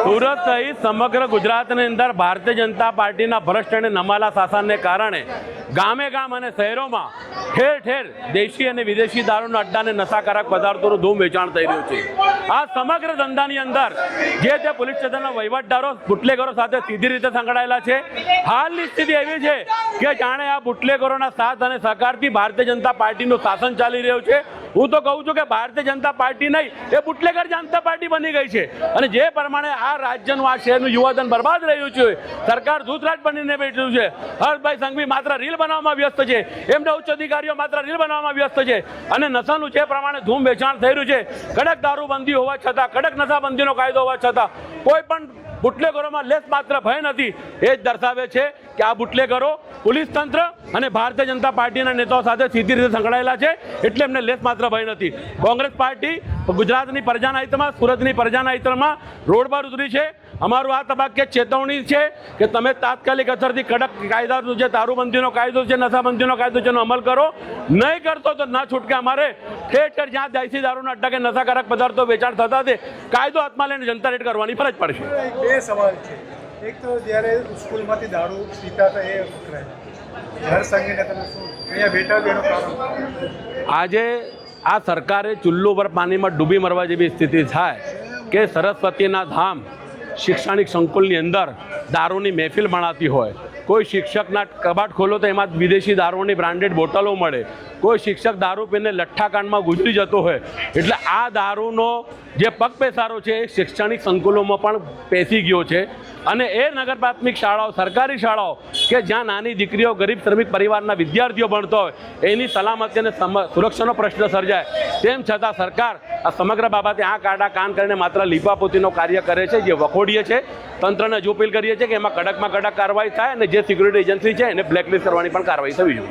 સુરત સહિત સમગ્ર ગુજરાતની અંદર ભારતીય જનતા પાર્ટીના ભ્રષ્ટ અને નમાલા શાસનને કારણે ગામે ગામ અને શહેરોમાં ઠેર ઠેર દેશી અને વિદેશી દારૂના અડ્ડા અને નશાકારક પદાર્થોનું ધૂમ વેચાણ થઈ રહ્યું છે। આ સમગ્ર ધંધાની અંદર જે તે પોલીસ સ્ટેશનના વહીવટદારો બુટલેગરો સાથે સીધી રીતે સંકળાયેલા છે। હાલની સ્થિતિ એવી છે કે જાણે આ બુટલેગરોના સાથ અને સહકારથી ભારતીય જનતા પાર્ટીનું શાસન ચાલી રહ્યું છે। હું તો કહું છું કે ભારતીય જનતા પાર્ટી નહીં, એ બુટલેગર જનતા પાર્ટી બની ગઈ છે। અને જે પ્રમાણે આ રાજ્યનું આ શહેરનું યુવાધન બરબાદ રહ્યું છે, સરકાર દૂધરાજ બનીને બેઠું છે। હર્ષભાઈ સંઘવી માત્ર રીલ બનાવવામાં વ્યસ્ત છે, એમના ઉચ્ચ અધિકારીઓ માત્ર રીલ બનાવવામાં વ્યસ્ત છે। અને નશાનું જે પ્રમાણે ધૂમ વેચાણ થઈ રહ્યું છે, કડક દારૂબંધી હોવા છતાં, કડક નશાબંધીનો કાયદો હોવા છતાં કોઈ પણ બુટલેગરોમાં લેસ માત્ર ભય નથી। એ જ દર્શાવે છે કે આ બુટલેગરો પોલીસ તંત્ર અને ભારતીય જનતા પાર્ટીના નેતાઓ સાથે સીધી રીતે સંકળાયેલા છે, એટલે એમને લેસ માત્ર ભય નથી। કોંગ્રેસ પાર્ટી ગુજરાતની પ્રજાના હિતમાં, સુરતની પ્રજાના હિતમાં રોડ પર ઉતરી છે। અમારું આ તબક્કે ચેતવણી છે કે તમે તાત્કાલિક અસરથી કડક કાયદા જે દારૂબંધીનો કાયદો છે, નશાબંધીનો કાયદો છે, એનો અમલ કરો। નહીં કરતો તો ના છૂટકે અમારે ઠેર ઠેર જ્યાં દેશી દારૂના અડ્ડા કે નશાકારક પદાર્થો વેચાણ થતા છે, કાયદો હાથમાં લઈને જનતા રેડ કરવાની ફરજ પડશે। બે સવાલ છે। એક તો જ્યારે સ્કૂલમાંથી દારૂ પીતા હતા એ પકડાય, હર સંઘને તમે શું અહીંયા બેઠા એનું કારણ આજે આ સરકારે ચુલ્લુ પર પાણીમાં ડૂબી મરવા જેવી સ્થિતિ થાય કે સરસ્વતીના ધામ શૈક્ષણિક સંકુલની અંદર દારૂની મહેફિલ ભણાતી હોય, કોઈ શિક્ષકના કબાટ ખોલો તો એમાં વિદેશી દારૂની બ્રાન્ડેડ બોટલો મળે, કોઈ શિક્ષક દારૂ પીને લઠ્ઠાકાંડમાં ગુજરી જતો હોય, એટલે આ દારૂનો જે પગપેસારો છે એ શૈક્ષણિક સંકુલોમાં પણ પેસી ગયો છે। અને એ નગર પ્રાથમિક શાળાઓ, સરકારી શાળાઓ કે જ્યાં નાની દીકરીઓ, ગરીબ શ્રમિક પરિવારના વિદ્યાર્થીઓ ભણતા હોય, એની સલામતી અને સુરક્ષાનો પ્રશ્ન સર્જાય, તેમ છતાં સરકાર આ સમગ્ર બાબતે આંખ આડા કાન કરીને માત્ર લીપાપોતીનો કાર્ય કરે છે, જે વખોડીએ છે। તંત્રને જો અપીલ કરીએ છીએ કે એમાં કડકમાં કડક કાર્યવાહી થાય અને જે સિક્યુરિટી એજન્સી છે એને બ્લેકલિસ્ટ કરવાની પણ કાર્યવાહી થવી જોઈએ।